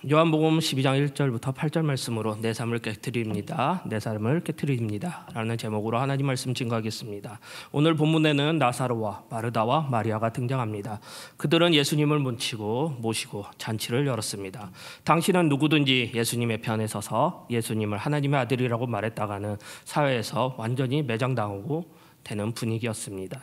요한복음 12장 1절부터 8절 말씀으로 내 삶을 깨트립니다. 내 삶을 깨트립니다 라는 제목으로 하나님 말씀 증거하겠습니다. 오늘 본문에는 나사로와 마르다와 마리아가 등장합니다. 그들은 예수님을 모시고 잔치를 열었습니다. 당시는 누구든지 예수님의 편에 서서 예수님을 하나님의 아들이라고 말했다가는 사회에서 완전히 매장당하고 되는 분위기였습니다.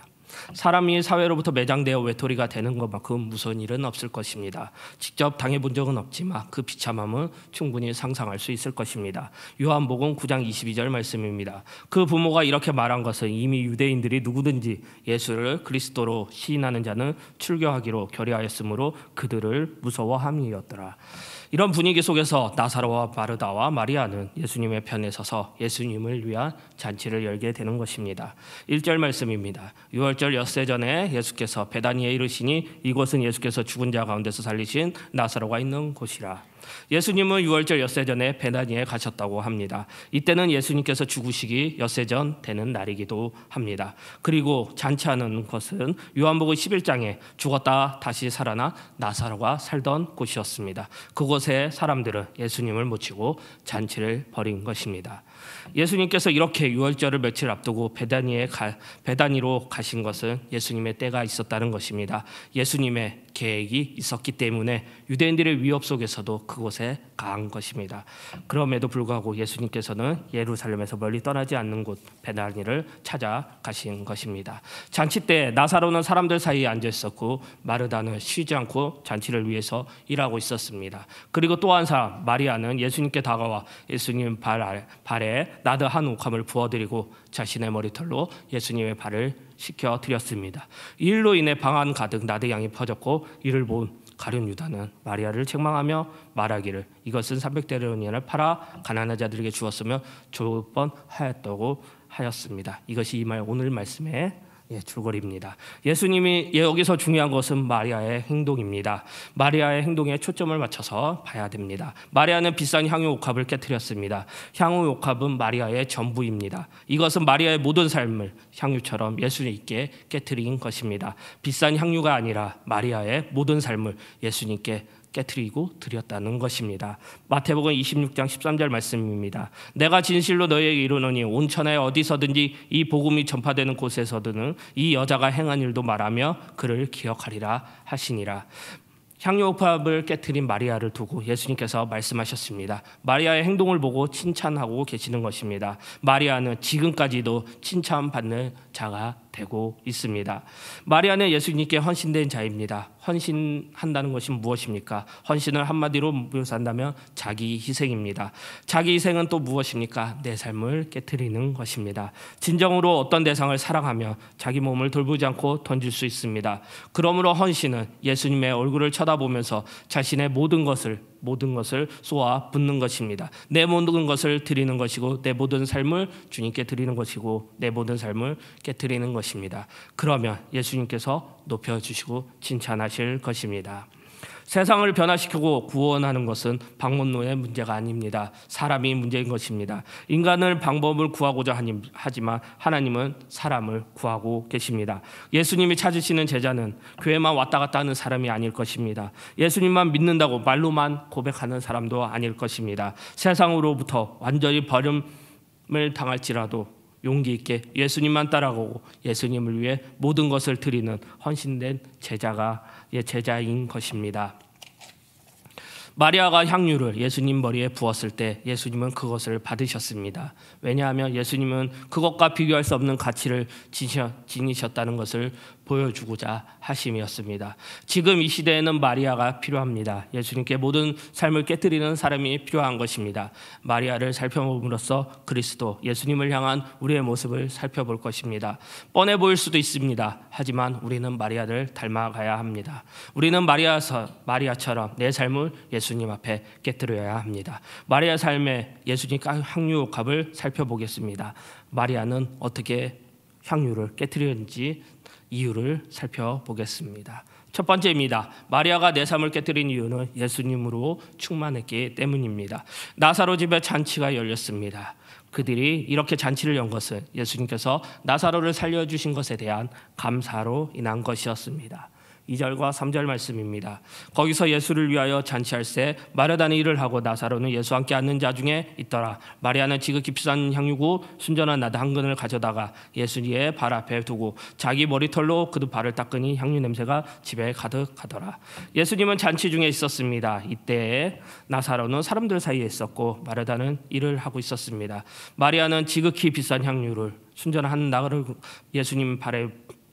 사람이 사회로부터 매장되어 외톨이가 되는 것만큼 무서운 일은 없을 것입니다. 직접 당해본 적은 없지만 그 비참함은 충분히 상상할 수 있을 것입니다. 요한복음 9장 22절 말씀입니다. 그 부모가 이렇게 말한 것은 이미 유대인들이 누구든지 예수를 그리스도로 시인하는 자는 출교하기로 결의하였으므로 그들을 무서워함이었더라. 이런 분위기 속에서 나사로와 마르다와 마리아는 예수님의 편에 서서 예수님을 위한 잔치를 열게 되는 것입니다. 1절 말씀입니다. 6월절 엿새 전에 예수께서 베다니에 이르시니 이곳은 예수께서 죽은 자 가운데서 살리신 나사로가 있는 곳이라. 예수님은 6월절 엿새 전에 베다니에 가셨다고 합니다. 이때는 예수님께서 죽으시기 엿새 전 되는 날이기도 합니다. 그리고 잔치하는 것은 요한복음 11장에 죽었다 다시 살아난 나사로가 살던 곳이었습니다. 그곳에 사람들은 예수님을 모시고 잔치를 벌인 것입니다. 예수님께서 이렇게 6월절을 며칠 앞두고 베다니로 가신 것은 예수님의 때가 있었다는 것입니다. 예수님의 계획이 있었기 때문에 유대인들의 위협 속에서도 그곳에 간 것입니다. 그럼에도 불구하고 예수님께서는 예루살렘에서 멀리 떠나지 않는 곳 베다니를 찾아가신 것입니다. 잔치 때 나사로는 사람들 사이에 앉아 있었고 마르다는 쉬지 않고 잔치를 위해서 일하고 있었습니다. 그리고 또 한 사람 마리아는 예수님께 다가와 예수님 발에 나드 한 옥합을 부어드리고 자신의 머리털로 예수님의 발을 씻겨드렸습니다. 이 일로 인해 방 안 가득 나드 향이 퍼졌고 이를 본 가룟 유다는 마리아를 책망하며 말하기를 이것은 300데나리온을 팔아 가난한 자들에게 주었으면 좋을 뻔하였다고 하였습니다. 이것이 오늘 말씀의 줄거리입니다. 예수님이 여기서 중요한 것은 마리아의 행동입니다. 마리아의 행동에 초점을 맞춰서 봐야 됩니다. 마리아는 비싼 향유 옥합을 깨뜨렸습니다. 향유 옥합은 마리아의 전부입니다. 이것은 마리아의 모든 삶을 향유처럼 예수님께 깨뜨린 것입니다. 비싼 향유가 아니라 마리아의 모든 삶을 예수님께 깨트리고 드렸다는 것입니다. 마태복음 26장 13절 말씀입니다. 내가 진실로 너희에게 이르노니 온 천하에 어디서든지 이 복음이 전파되는 곳에서든 이 여자가 행한 일도 말하며 그를 기억하리라 하시니라. 향유옥합을 깨트린 마리아를 두고 예수님께서 말씀하셨습니다. 마리아의 행동을 보고 칭찬하고 계시는 것입니다. 마리아는 지금까지도 칭찬받는 자가 되고 있습니다. 마리아는 예수님께 헌신된 자입니다. 헌신한다는 것이 무엇입니까? 헌신을 한마디로 묘사한다면 자기 희생입니다. 자기 희생은 또 무엇입니까? 내 삶을 깨트리는 것입니다. 진정으로 어떤 대상을 사랑하며 자기 몸을 돌보지 않고 던질 수 있습니다. 그러므로 헌신은 예수님의 얼굴을 쳐다보면서 자신의 모든 것을 쏘아 붓는 것입니다. 내 모든 것을 드리는 것이고 내 모든 삶을 주님께 드리는 것이고 내 모든 삶을 깨트리는 것입니다. 그러면 예수님께서 높여주시고 칭찬하실 것입니다. 세상을 변화시키고 구원하는 것은 방법론의 문제가 아닙니다. 사람이 문제인 것입니다. 인간은 방법을 구하고자 하지만 하나님은 사람을 구하고 계십니다. 예수님이 찾으시는 제자는 교회만 왔다 갔다 하는 사람이 아닐 것입니다. 예수님만 믿는다고 말로만 고백하는 사람도 아닐 것입니다. 세상으로부터 완전히 버림을 당할지라도 용기 있게 예수님만 따라가고 예수님을 위해 모든 것을 드리는 헌신된 제자인 것입니다. 마리아가 향유를 예수님 머리에 부었을 때 예수님은 그것을 받으셨습니다. 왜냐하면 예수님은 그것과 비교할 수 없는 가치를 지니셨다는 것을 보여주고자 하심이었습니다. 지금 이 시대에는 마리아가 필요합니다. 예수님께 모든 삶을 깨뜨리는 사람이 필요한 것입니다. 마리아를 살펴봄으로써 그리스도 예수님을 향한 우리의 모습을 살펴볼 것입니다. 뻔해 보일 수도 있습니다. 하지만 우리는 마리아를 닮아가야 합니다. 우리는 마리아처럼 내 삶을 예수님 앞에 깨뜨려야 합니다. 마리아 삶의 예수님 향유옥합을 살펴보겠습니다. 마리아는 어떻게 향유를 깨뜨렸는지 이유를 살펴보겠습니다. 첫 번째입니다. 마리아가 내 삶을 깨뜨린 이유는 예수님으로 충만했기 때문입니다. 나사로 집에 잔치가 열렸습니다. 그들이 이렇게 잔치를 연 것은 예수님께서 나사로를 살려주신 것에 대한 감사로 인한 것이었습니다. 2절과 3절 말씀입니다. 거기서 예수를 위하여 잔치할새 마르다는 일을 하고 나사로는 예수와 함께 앉는 자 중에 있더라. 마리아는 지극히 비싼 향유고 순전한 나드 한 근을 가져다가 예수의 발 앞에 두고 자기 머리털로 그도 발을 닦으니 향유 냄새가 집에 가득하더라. 예수님은 잔치 중에 있었습니다. 이때 나사로는 사람들 사이에 있었고 마르다는 일을 하고 있었습니다. 마리아는 지극히 비싼 향유를 순전한 나그를 예수님 발에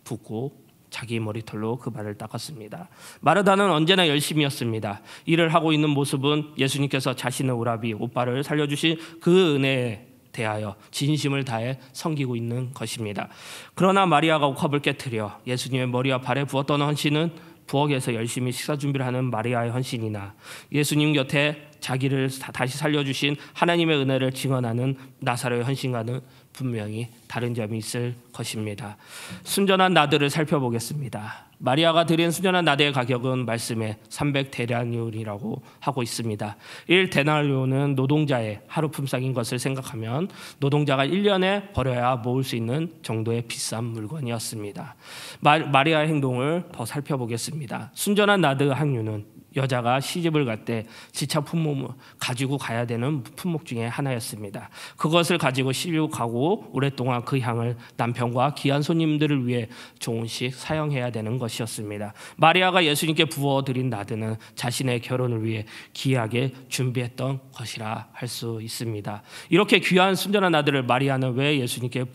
붓고 자기 머리털로 그 발을 닦았습니다. 마르다는 언제나 열심이었습니다. 일을 하고 있는 모습은 예수님께서 자신의 오라비 오빠를 살려주신 그 은혜에 대하여 진심을 다해 섬기고 있는 것입니다. 그러나 마리아가 옥합을 깨트려 예수님의 머리와 발에 부었던 헌신은 부엌에서 열심히 식사 준비를 하는 마리아의 헌신이나 예수님 곁에 자기를 다시 살려주신 하나님의 은혜를 증언하는 나사로의 헌신과는 분명히 다른 점이 있을 것입니다. 순전한 나드를 살펴보겠습니다. 마리아가 드린 순전한 나드의 가격은 말씀에 300데나리온이라고 하고 있습니다. 1데나리온은 노동자의 하루 품삯인 것을 생각하면 노동자가 1년에 벌어야 모을 수 있는 정도의 비싼 물건이었습니다. 마리아의 행동을 더 살펴보겠습니다. 순전한 나드 향유는 여자가 시집을 갈 때 지차 품목을 가지고 가야 되는 품목 중에 하나였습니다. 그것을 가지고 시집을 가고 오랫동안 그 향을 남편과 귀한 손님들을 위해 조금씩 사용해야 되는 것이었습니다. 마리아가 예수님께 부어드린 나드는 자신의 결혼을 위해 귀하게 준비했던 것이라 할 수 있습니다. 이렇게 귀한 순전한 나드를 마리아는 왜 예수님께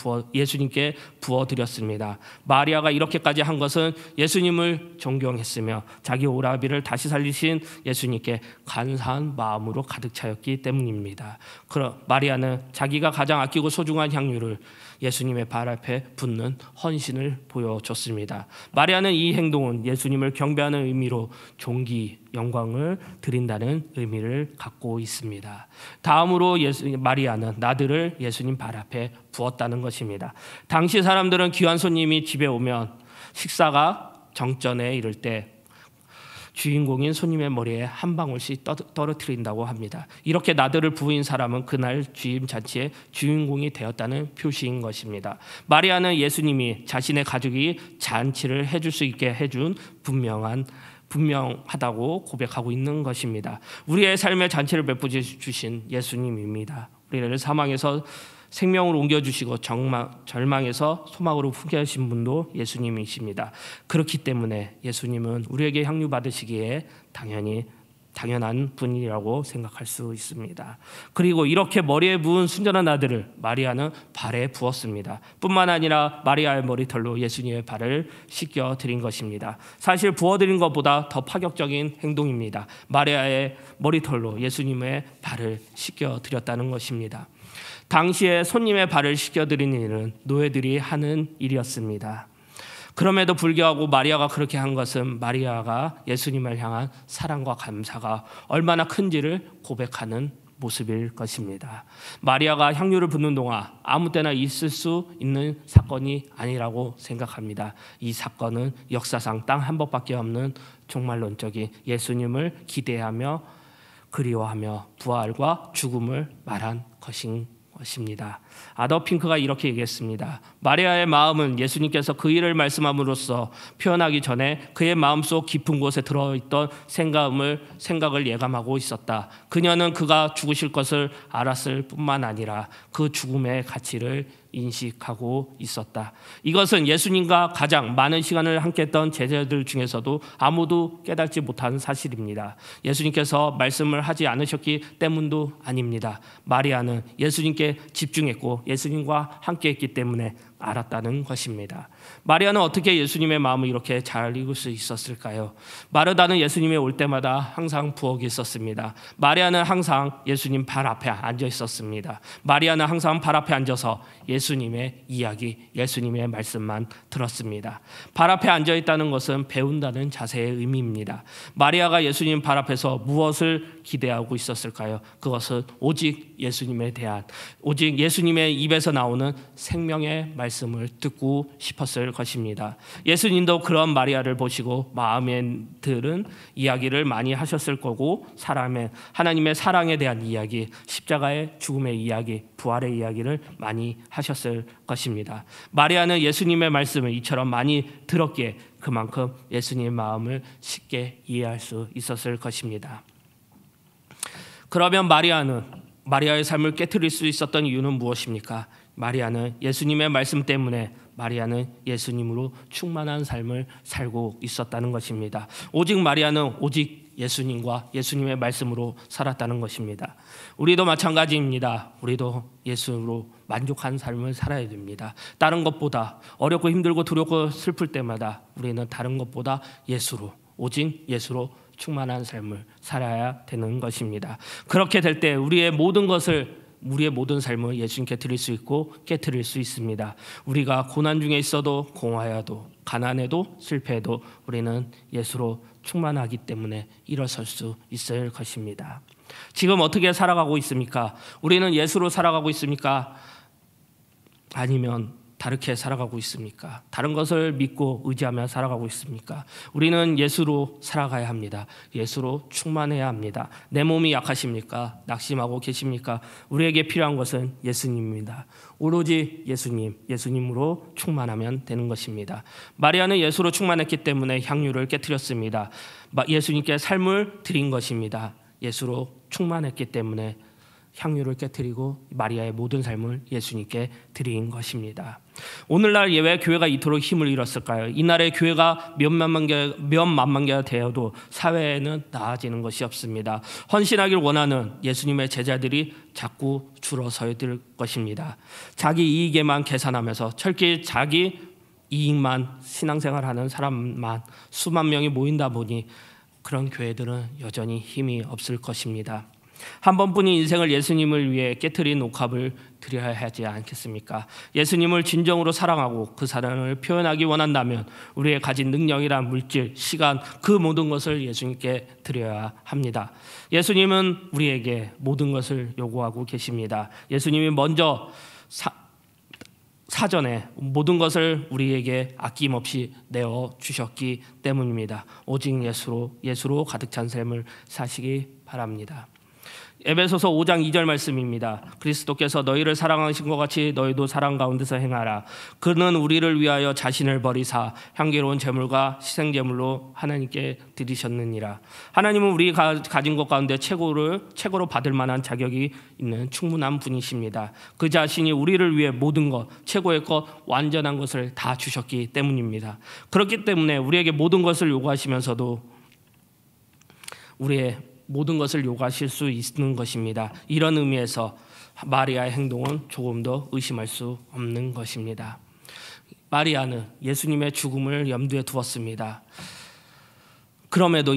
부어드렸습니다. 마리아가 이렇게까지 한 것은 예수님을 존경했으며 자기 오라비를 다시 살리신 예수님께 감사한 마음으로 가득 차였기 때문입니다. 그럼 마리아는 자기가 가장 아끼고 소중한 향유를 예수님의 발 앞에 붓는 헌신을 보여줬습니다. 마리아는 이 행동은 예수님을 경배하는 의미로 존귀, 영광을 드린다는 의미를 갖고 있습니다. 다음으로 마리아는 나드를 예수님 발 앞에 부었다는 것입니다. 당시 사람들은 귀한 손님이 집에 오면 식사가 정전에 이를 때 주인공인 손님의 머리에 한 방울씩 떨어뜨린다고 합니다. 이렇게 나드를 부은 사람은 그날 주임 잔치의 주인공이 되었다는 표시인 것입니다. 마리아는 예수님이 자신의 가족이 잔치를 해줄 수 있게 해준 분명하다고 고백하고 있는 것입니다. 우리의 삶의 잔치를 베푸어 주신 예수님입니다. 우리를 사망에서 생명으로 옮겨주시고 절망에서 소망으로 품게 하신 분도 예수님이십니다. 그렇기 때문에 예수님은 우리에게 향유 받으시기에 당연한 분이라고 생각할 수 있습니다. 그리고 이렇게 머리에 부은 순전한 나드를 마리아는 발에 부었습니다. 뿐만 아니라 마리아의 머리털로 예수님의 발을 씻겨드린 것입니다. 사실 부어드린 것보다 더 파격적인 행동입니다. 마리아의 머리털로 예수님의 발을 씻겨드렸다는 것입니다. 당시에 손님의 발을 씻겨드리는 일은 노예들이 하는 일이었습니다. 그럼에도 불구하고 마리아가 그렇게 한 것은 마리아가 예수님을 향한 사랑과 감사가 얼마나 큰지를 고백하는 모습일 것입니다. 마리아가 향유를 붓는 동안 아무 때나 있을 수 있는 사건이 아니라고 생각합니다. 이 사건은 역사상 딱 한 번밖에 없는 종말론적인 예수님을 기대하며 그리워하며 부활과 죽음을 말한 것입니다. 아더 핑크가 이렇게 얘기했습니다. 마리아의 마음은 예수님께서 그 일을 말씀함으로써 표현하기 전에 그의 마음속 깊은 곳에 들어있던 생각을 예감하고 있었다. 그녀는 그가 죽으실 것을 알았을 뿐만 아니라 그 죽음의 가치를 인식하고 있었다. 이것은 예수님과 가장 많은 시간을 함께했던 제자들 중에서도 아무도 깨닫지 못한 사실입니다. 예수님께서 말씀을 하지 않으셨기 때문도 아닙니다. 마리아는 예수님께 집중했고 예수님과 함께했기 때문에 알았다는 것입니다. 마리아는 어떻게 예수님의 마음을 이렇게 잘 읽을 수 있었을까요? 마르다는 예수님이 올 때마다 항상 부엌에 있었습니다. 마리아는 항상 예수님 발 앞에 앉아 있었습니다. 마리아는 항상 발 앞에 앉아서 예수님의 이야기, 예수님의 말씀만 들었습니다. 발 앞에 앉아 있다는 것은 배운다는 자세의 의미입니다. 마리아가 예수님 발 앞에서 무엇을 기대하고 있었을까요? 그것은 오직 예수님에 대한, 오직 예수님의 입에서 나오는 생명의 말씀, 말씀을 듣고 싶었을 것입니다. 예수님도 그런 마리아를 보시고 마음에 들은 이야기를 많이 하셨을 거고 하나님의 사랑에 대한 이야기, 십자가의 죽음의 이야기, 부활의 이야기를 많이 하셨을 것입니다. 마리아는 예수님의 말씀을 이처럼 많이 들었기에 그만큼 예수님의 마음을 쉽게 이해할 수 있었을 것입니다. 그러면 마리아의 삶을 깨트릴 수 있었던 이유는 무엇입니까? 마리아는 예수님의 말씀 때문에 마리아는 예수님으로 충만한 삶을 살고 있었다는 것입니다. 마리아는 오직 예수님과 예수님의 말씀으로 살았다는 것입니다. 우리도 마찬가지입니다. 우리도 예수로 만족한 삶을 살아야 됩니다. 다른 것보다 어렵고 힘들고 두렵고 슬플 때마다 우리는 다른 것보다 오직 예수로 충만한 삶을 살아야 되는 것입니다. 그렇게 될 때 우리의 모든 삶을 예수님께 드릴 수 있고 깨트릴 수 있습니다. 우리가 고난 중에 있어도 공허해도 가난해도 실패해도 우리는 예수로 충만하기 때문에 일어설 수 있을 것입니다. 지금 어떻게 살아가고 있습니까? 우리는 예수로 살아가고 있습니까? 아니면 다르게 살아가고 있습니까? 다른 것을 믿고 의지하며 살아가고 있습니까? 우리는 예수로 살아가야 합니다. 예수로 충만해야 합니다. 내 몸이 약하십니까? 낙심하고 계십니까? 우리에게 필요한 것은 예수님입니다. 오로지 예수님으로 충만하면 되는 것입니다. 마리아는 예수로 충만했기 때문에 향유를 깨트렸습니다. 예수님께 삶을 드린 것입니다. 예수로 충만했기 때문에 향유를 깨트리고 마리아의 모든 삶을 예수님께 드린 것입니다. 오늘날 왜 교회가 이토록 힘을 잃었을까요? 이날의 교회가 몇만만 개가 되어도 사회에는 나아지는 것이 없습니다. 헌신하길 원하는 예수님의 제자들이 자꾸 줄어서야 될 것입니다. 자기 이익에만 계산하면서 철저히 자기 이익만 신앙생활하는 사람만 수만 명이 모인다 보니 그런 교회들은 여전히 힘이 없을 것입니다. 한 번뿐인 인생을 예수님을 위해 깨트린 옥합을 드려야 하지 않겠습니까? 예수님을 진정으로 사랑하고 그 사랑을 표현하기 원한다면 우리의 가진 능력이란 물질, 시간 그 모든 것을 예수님께 드려야 합니다. 예수님은 우리에게 모든 것을 요구하고 계십니다. 예수님이 먼저 사전에 모든 것을 우리에게 아낌없이 내어 주셨기 때문입니다. 오직 예수로 가득 찬 삶을 사시기 바랍니다. 에베소서 5장 2절 말씀입니다. 그리스도께서 너희를 사랑하신 것 같이 너희도 사랑 가운데서 행하라. 그는 우리를 위하여 자신을 버리사 향기로운 제물과 희생제물로 하나님께 드리셨느니라. 하나님은 우리가 가진 것 가운데 최고로 받을 만한 자격이 있는 충분한 분이십니다. 그 자신이 우리를 위해 모든 것, 최고의 것, 완전한 것을 다 주셨기 때문입니다. 그렇기 때문에 우리에게 모든 것을 요구하시면서도 우리의 모든 것을 요구하실 수 있는 것입니다. 이런 의미에서 마리아의 행동은 조금 더 의심할 수 없는 것입니다. 마리아는 예수님의 죽음을 염두에 두었습니다. 그럼에도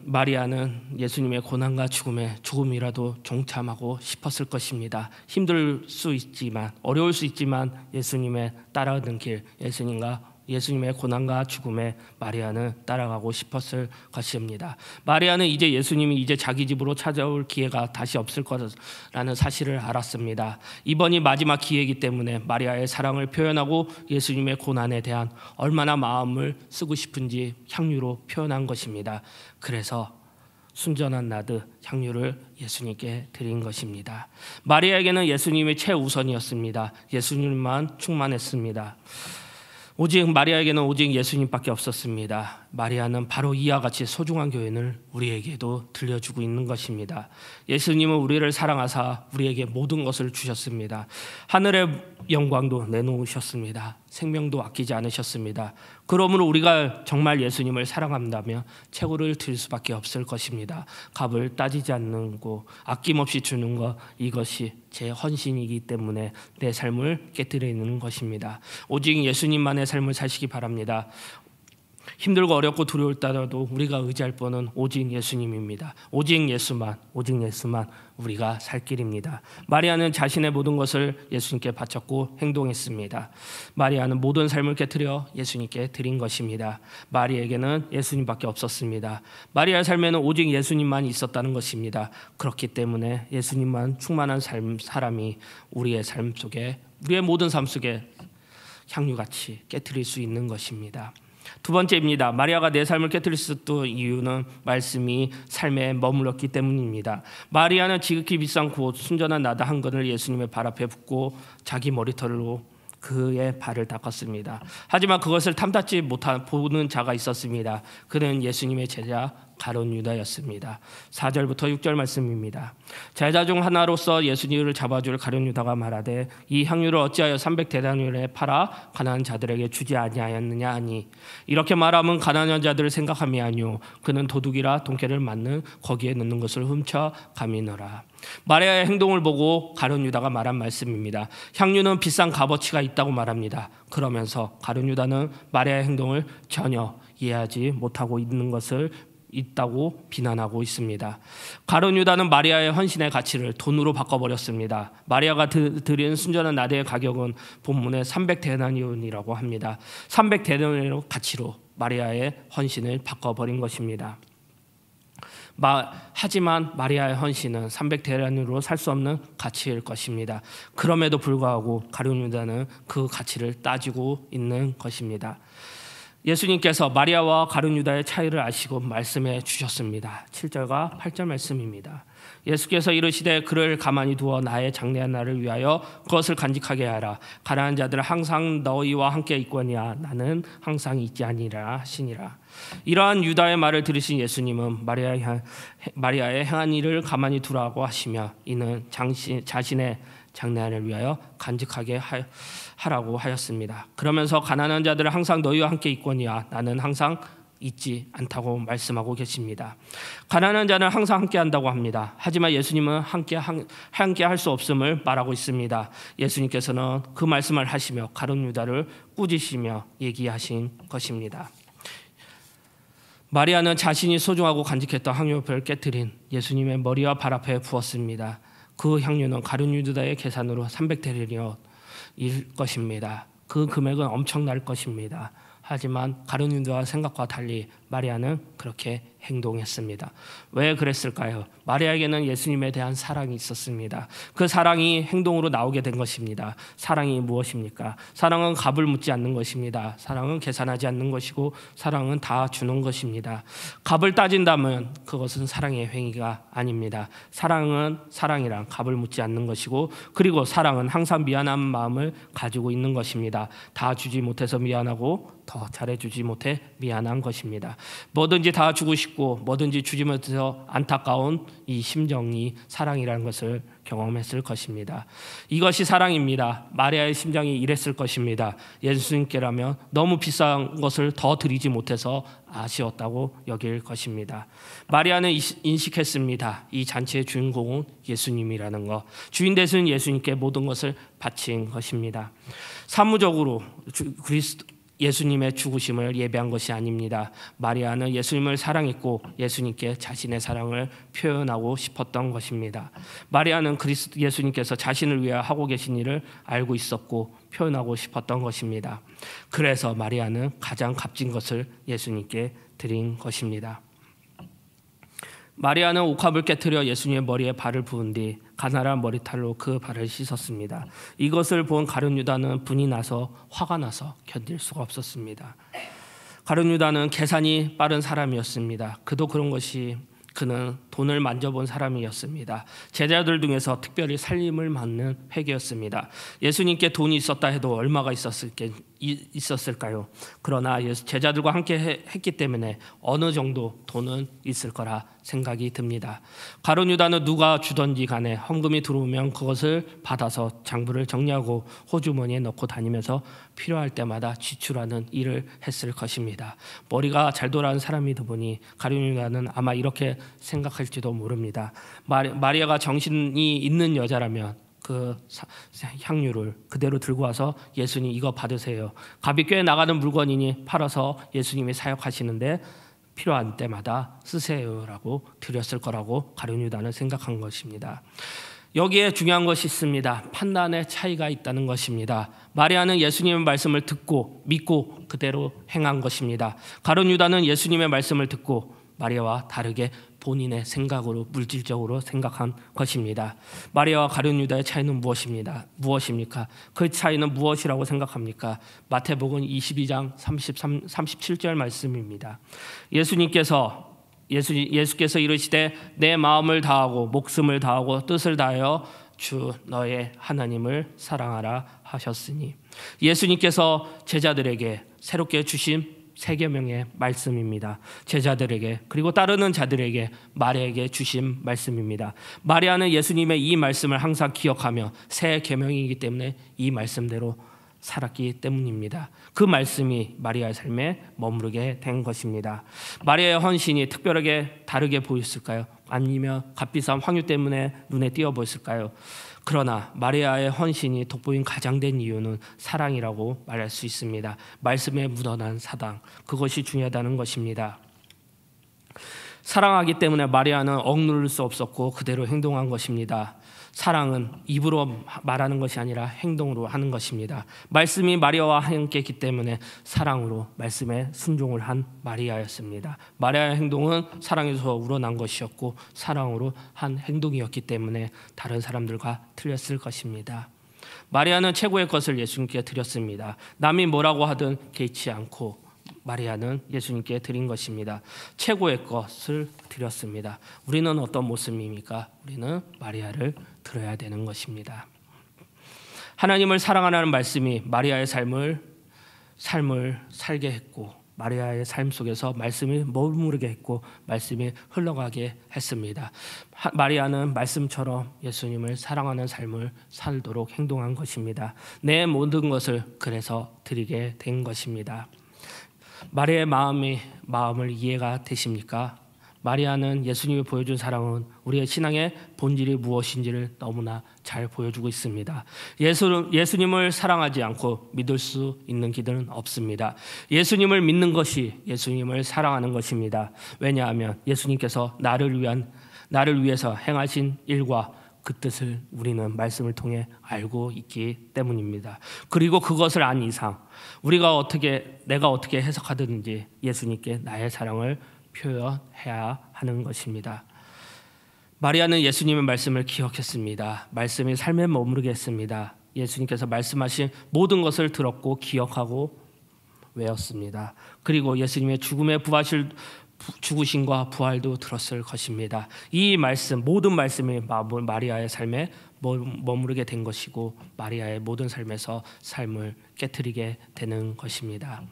마리아는 예수님의 고난과 죽음에 조금이라도 동참하고 싶었을 것입니다. 힘들 수 있지만, 어려울 수 있지만 예수님의 따라가는 길, 예수님의 고난과 죽음에 마리아는 따라가고 싶었을 것입니다. 마리아는 예수님이 자기 집으로 찾아올 기회가 다시 없을 거라는 사실을 알았습니다. 이번이 마지막 기회이기 때문에 마리아의 사랑을 표현하고 예수님의 고난에 대한 얼마나 마음을 쓰고 싶은지 향유로 표현한 것입니다. 그래서 순전한 나드 향유를 예수님께 드린 것입니다. 마리아에게는 예수님이 최우선이었습니다. 예수님만 충만했습니다. 마리아에게는 오직 예수님밖에 없었습니다. 마리아는 바로 이와 같이 소중한 교훈을 우리에게도 들려주고 있는 것입니다. 예수님은 우리를 사랑하사 우리에게 모든 것을 주셨습니다. 하늘의 영광도 내놓으셨습니다. 생명도 아끼지 않으셨습니다. 그러므로 우리가 정말 예수님을 사랑한다면 최고를 드릴 수밖에 없을 것입니다. 값을 따지지 않는 거, 아낌없이 주는 것, 이것이 제 헌신이기 때문에 내 삶을 깨뜨리는 것입니다. 오직 예수님만의 삶을 사시기 바랍니다. 힘들고 어렵고 두려울 때라도 우리가 의지할 분은 오직 예수님입니다. 오직 예수만 우리가 살 길입니다. 마리아는 자신의 모든 것을 예수님께 바쳤고 행동했습니다. 마리아는 모든 삶을 깨뜨려 예수님께 드린 것입니다. 마리아에게는 예수님밖에 없었습니다. 마리아의 삶에는 오직 예수님만 있었다는 것입니다. 그렇기 때문에 예수님만 충만한 사람이 우리의 삶 속에, 우리의 모든 삶 속에 향유같이 깨뜨릴 수 있는 것입니다. 두 번째입니다. 마리아가 내 삶을 깨뜨릴 수 있었던 이유는 말씀이 삶에 머물렀기 때문입니다. 마리아는 지극히 비싼 곧 순전한 나다 한 근을 예수님의 발 앞에 붓고 자기 머리털로 그의 발을 닦았습니다. 하지만 그것을 탐탁지 못한 보는 자가 있었습니다. 그는 예수님의 제자 가룟 유다였습니다. 4절부터 6절 말씀입니다. 제자 중 하나로서 예수님을 잡아줄 가룟 유다가 말하되 이 향유를 어찌하여 300데나리온에 팔아 가난한 자들에게 주지 아니하였느냐 하니 이렇게 말하면 가난한 자들을 생각함이 아니요 그는 도둑이라 돈깨를 맞는 거기에 넣는 것을 훔쳐 가미노라. 마리아의 행동을 보고 가룟 유다가 말한 말씀입니다. 향유는 비싼 값어치가 있다고 말합니다. 그러면서 가룟 유다는 마리아의 행동을 전혀 이해하지 못하고 있다고 비난하고 있습니다. 가룟 유다는 마리아의 헌신의 가치를 돈으로 바꿔버렸습니다. 마리아가 드린 순전한 나대의 가격은 본문에 300데나리온이라고 합니다. 300데나리온 가치로 마리아의 헌신을 바꿔버린 것입니다. 하지만 마리아의 헌신은 300데나리온으로 살 수 없는 가치일 것입니다. 그럼에도 불구하고 가룟 유다는 그 가치를 따지고 있는 것입니다. 예수님께서 마리아와 가룟 유다의 차이를 아시고 말씀해 주셨습니다. 7절과 8절 말씀입니다. 예수께서 이르시되 그를 가만히 두어 나의 장래한 날을 위하여 그것을 간직하게 하라. 가난한 자들은 항상 너희와 함께 있거니와 나는 항상 있지 아니라 하시니라. 이러한 유다의 말을 들으신 예수님은 마리아의 행한 일을 가만히 두라고 하시며 이는 자신의 장래한을 위하여 간직하게 하라고 하였습니다. 그러면서 가난한 자들은 항상 너희와 함께 있거니와 나는 항상 있지 않다고 말씀하고 계십니다. 가난한 자는 항상 함께 한다고 합니다. 하지만 예수님은 함께 할 수 없음을 말하고 있습니다. 예수님께서는 그 말씀을 하시며 가룟 유다를 꾸짖으시며 얘기하신 것입니다. 마리아는 자신이 소중하고 간직했던 향유를 깨뜨린 예수님의 머리와 발 앞에 부었습니다. 그 향유는 가룟 유다의 계산으로 300데나리온일 것입니다. 그 금액은 엄청날 것입니다. 하지만 가룟 유다와 생각과 달리 마리아는 그렇게 행동했습니다. 왜 그랬을까요? 마리아에게는 예수님에 대한 사랑이 있었습니다. 그 사랑이 행동으로 나오게 된 것입니다. 사랑이 무엇입니까? 사랑은 값을 묻지 않는 것입니다. 사랑은 계산하지 않는 것이고 사랑은 다 주는 것입니다. 값을 따진다면 그것은 사랑의 행위가 아닙니다. 사랑은 사랑이란 값을 묻지 않는 것이고 그리고 사랑은 항상 미안한 마음을 가지고 있는 것입니다. 다 주지 못해서 미안하고 더 잘해주지 못해 미안한 것입니다. 뭐든지 다 주고 싶고 뭐든지 주지 못해서 안타까운 이 심정이 사랑이라는 것을 경험했을 것입니다. 이것이 사랑입니다. 마리아의 심정이 이랬을 것입니다. 예수님께라면 너무 비싼 것을 더 드리지 못해서 아쉬웠다고 여길 것입니다. 마리아는 인식했습니다. 이 잔치의 주인공은 예수님이라는 것. 주인 되신 예수님께 모든 것을 바친 것입니다. 사무적으로 예수님의 죽으심을 예배한 것이 아닙니다. 마리아는 예수님을 사랑했고 예수님께 자신의 사랑을 표현하고 싶었던 것입니다. 마리아는 예수님께서 자신을 위해 하고 계신 일을 알고 있었고 표현하고 싶었던 것입니다. 그래서 마리아는 가장 값진 것을 예수님께 드린 것입니다. 마리아는 옥합을 깨뜨려 예수님의 머리에 발을 부은 뒤 가나란 머리털로 그 발을 씻었습니다. 이것을 본 가룟 유다는 분이 나서 화가 나서 견딜 수가 없었습니다. 가룟 유다는 계산이 빠른 사람이었습니다. 그는 돈을 만져본 사람이었습니다. 제자들 중에서 특별히 살림을 맡는 회계였습니다. 예수님께 돈이 있었다 해도 얼마가 있었을까요? 그러나 제자들과 함께 했기 때문에 어느 정도 돈은 있을 거라 생각이 듭니다. 가룟 유다는 누가 주던지 간에 헌금이 들어오면 그것을 받아서 장부를 정리하고 호주머니에 넣고 다니면서 필요할 때마다 지출하는 일을 했을 것입니다. 머리가 잘 돌아가는 사람이다 보니 가룟 유다는 아마 이렇게 생각할지도 모릅니다. 마리아가 정신이 있는 여자라면 향유를 그대로 들고 와서 예수님 이거 받으세요. 값이 꽤 나가는 물건이니 팔아서 예수님이 사역하시는데 필요한 때마다 쓰세요라고 드렸을 거라고 가룟 유다는 생각한 것입니다. 여기에 중요한 것이 있습니다. 판단의 차이가 있다는 것입니다. 마리아는 예수님의 말씀을 듣고 믿고 그대로 행한 것입니다. 가룟 유다는 예수님의 말씀을 듣고 마리아와 다르게 본인의 생각으로 물질적으로 생각한 것입니다. 마리아와 가룟 유다의 차이는 무엇입니까? 그 차이는 무엇이라고 생각합니까? 마태복음 22장 37절 말씀입니다. 예수께서 이르시되 내 마음을 다하고 목숨을 다하고 뜻을 다하여 주 너의 하나님을 사랑하라 하셨으니, 예수님께서 제자들에게 새롭게 주신 세 계명의 말씀입니다. 제자들에게 그리고 따르는 자들에게 마리아에게 주신 말씀입니다. 마리아는 예수님의 이 말씀을 항상 기억하며 새 계명이기 때문에 이 말씀대로 살았기 때문입니다. 그 말씀이 마리아의 삶에 머무르게 된 것입니다. 마리아의 헌신이 특별하게 다르게 보였을까요? 아니면 값비싼 황유 때문에 눈에 띄어 보였을까요? 그러나 마리아의 헌신이 돋보인 가장 된 이유는 사랑이라고 말할 수 있습니다. 말씀에 묻어난 사랑, 그것이 중요하다는 것입니다. 사랑하기 때문에 마리아는 억누를 수 없었고 그대로 행동한 것입니다. 사랑은 입으로 말하는 것이 아니라 행동으로 하는 것입니다. 말씀이 마리아와 함께했기 때문에 사랑으로 말씀에 순종을 한 마리아였습니다. 마리아의 행동은 사랑에서 우러난 것이었고 사랑으로 한 행동이었기 때문에 다른 사람들과 틀렸을 것입니다. 마리아는 최고의 것을 예수님께 드렸습니다. 남이 뭐라고 하든 개의치 않고 마리아는 예수님께 드린 것입니다. 최고의 것을 드렸습니다. 우리는 어떤 모습입니까? 우리는 마리아를 들어야 되는 것입니다. 하나님을 사랑하라는 말씀이 마리아의 삶을 살게 했고, 마리아의 삶 속에서 말씀이 머무르게 했고 말씀이 흘러가게 했습니다. 마리아는 말씀처럼 예수님을 사랑하는 삶을 살도록 행동한 것입니다. 내 모든 것을 그래서 드리게 된 것입니다. 마리아의 마음을 이해가 되십니까? 마리아는 예수님이 보여준 사랑은 우리의 신앙의 본질이 무엇인지를 너무나 잘 보여주고 있습니다. 예수님을 사랑하지 않고 믿을 수 있는 길은 없습니다. 예수님을 믿는 것이 예수님을 사랑하는 것입니다. 왜냐하면 예수님께서 나를 위해서 행하신 일과 그 뜻을 우리는 말씀을 통해 알고 있기 때문입니다. 그리고 그것을 안 이상 내가 어떻게 해석하든지 예수님께 나의 사랑을 표현해야 하는 것입니다. 마리아는 예수님의 말씀을 기억했습니다. 말씀이 삶에 머무르게 했습니다. 예수님께서 말씀하신 모든 것을 들었고 기억하고 외웠습니다. 그리고 예수님의 죽으심과 부활도 들었을 것입니다. 이 말씀, 모든 말씀이 마리아의 삶에 머무르게 된 것이고 마리아의 모든 삶에서 삶을 깨트리게 되는 것입니다.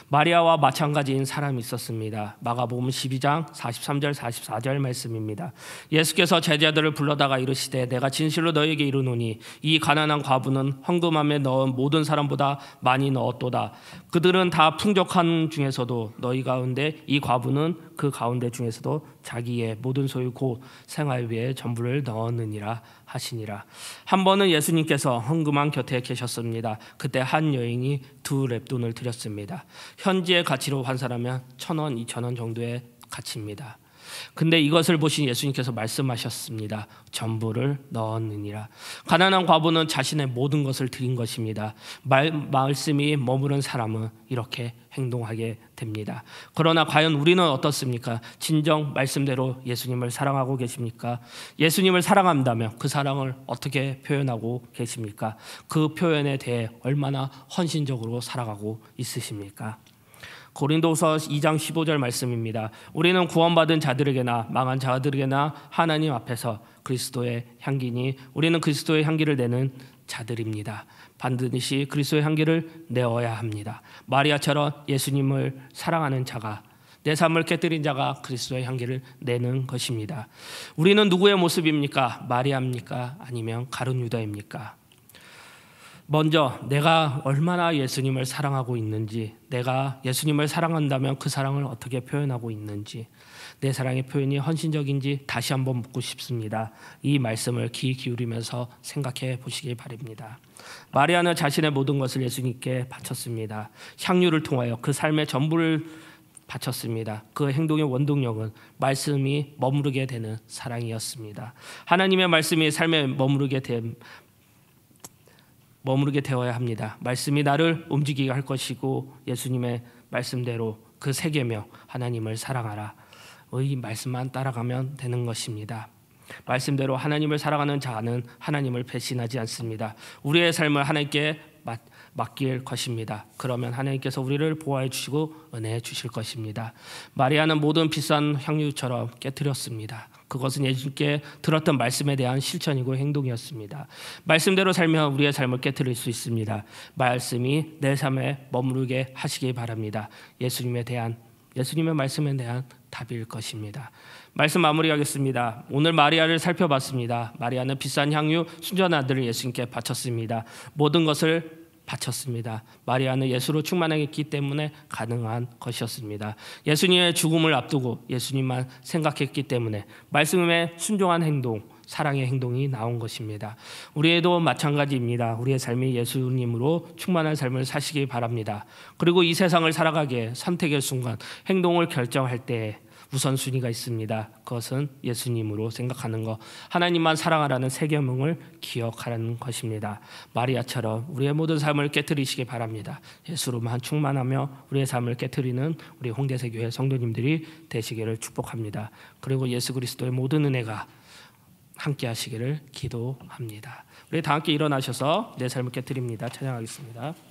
마리아와 마찬가지인 사람이 있었습니다. 마가복음 12장 43절 44절 말씀입니다. 예수께서 제자들을 불러다가 이르시되 내가 진실로 너희에게 이르노니 이 가난한 과부는 헌금함에 넣은 모든 사람보다 많이 넣었도다. 그들은 다 풍족한 중에서도 너희 가운데 이 과부는 그 가운데 중에서도 자기의 모든 소유 곧 생활비에 전부를 넣었느니라 하시니라. 한 번은 예수님께서 헌금함 곁에 계셨습니다. 그때 한 여인이 2렙돈을 드렸습니다. 현지의 가치로 환산하면 1,000원, 2,000원 정도의 가치입니다. 근데 이것을 보신 예수님께서 말씀하셨습니다. 전부를 넣었느니라. 가난한 과부는 자신의 모든 것을 드린 것입니다. 말씀이 머무른 사람은 이렇게 행동하게 됩니다. 그러나 과연 우리는 어떻습니까? 진정 말씀대로 예수님을 사랑하고 계십니까? 예수님을 사랑한다면 그 사랑을 어떻게 표현하고 계십니까? 그 표현에 대해 얼마나 헌신적으로 살아가고 있으십니까? 고린도서 2장 15절 말씀입니다. 우리는 구원받은 자들에게나 망한 자들에게나 하나님 앞에서 그리스도의 향기니 우리는 그리스도의 향기를 내는 자들입니다. 반드시 그리스도의 향기를 내어야 합니다. 마리아처럼 예수님을 사랑하는 자가, 내 삶을 깨뜨린 자가 그리스도의 향기를 내는 것입니다. 우리는 누구의 모습입니까? 마리아입니까? 아니면 가룟 유다입니까? 먼저 내가 얼마나 예수님을 사랑하고 있는지, 내가 예수님을 사랑한다면 그 사랑을 어떻게 표현하고 있는지, 내 사랑의 표현이 헌신적인지 다시 한번 묻고 싶습니다. 이 말씀을 귀 기울이면서 생각해 보시기 바랍니다. 마리아는 자신의 모든 것을 예수님께 바쳤습니다. 향유를 통하여 그 삶의 전부를 바쳤습니다. 그 행동의 원동력은 말씀이 머무르게 되는 사랑이었습니다. 하나님의 말씀이 삶에 머무르게 되어야 합니다. 말씀이 나를 움직이게 할 것이고 예수님의 말씀대로 그 세 계명 하나님을 사랑하라 의 말씀만 따라가면 되는 것입니다. 말씀대로 하나님을 사랑하는 자는 하나님을 배신하지 않습니다. 우리의 삶을 하나님께 맡길 것입니다. 그러면 하나님께서 우리를 보호해 주시고 은혜해 주실 것입니다. 마리아는 모든 비싼 향유처럼 깨뜨렸습니다. 그것은 예수님께 들었던 말씀에 대한 실천이고 행동이었습니다. 말씀대로 살면 우리의 삶을 깨뜨릴 수 있습니다. 말씀이 내 삶에 머무르게 하시기 바랍니다. 예수님의 말씀에 대한 답일 것입니다. 말씀 마무리하겠습니다. 오늘 마리아를 살펴봤습니다. 마리아는 비싼 향유 순전한 아들을 예수님께 바쳤습니다. 모든 것을 바쳤습니다. 마리아는 예수로 충만했기 때문에 가능한 것이었습니다. 예수님의 죽음을 앞두고 예수님만 생각했기 때문에 말씀에 순종한 행동, 사랑의 행동이 나온 것입니다. 우리에도 마찬가지입니다. 우리의 삶이 예수님으로 충만한 삶을 사시기 바랍니다. 그리고 이 세상을 살아가기에 선택의 순간, 행동을 결정할 때 우선순위가 있습니다. 그것은 예수님으로 생각하는 것, 하나님만 사랑하라는 세 계명을 기억하라는 것입니다. 마리아처럼 우리의 모든 삶을 깨트리시기 바랍니다. 예수로만 충만하며 우리의 삶을 깨트리는 우리 홍대세교회 성도님들이 되시기를 축복합니다. 그리고 예수 그리스도의 모든 은혜가 함께 하시기를 기도합니다. 우리 다 함께 일어나셔서 내 삶을 깨트립니다. 찬양하겠습니다.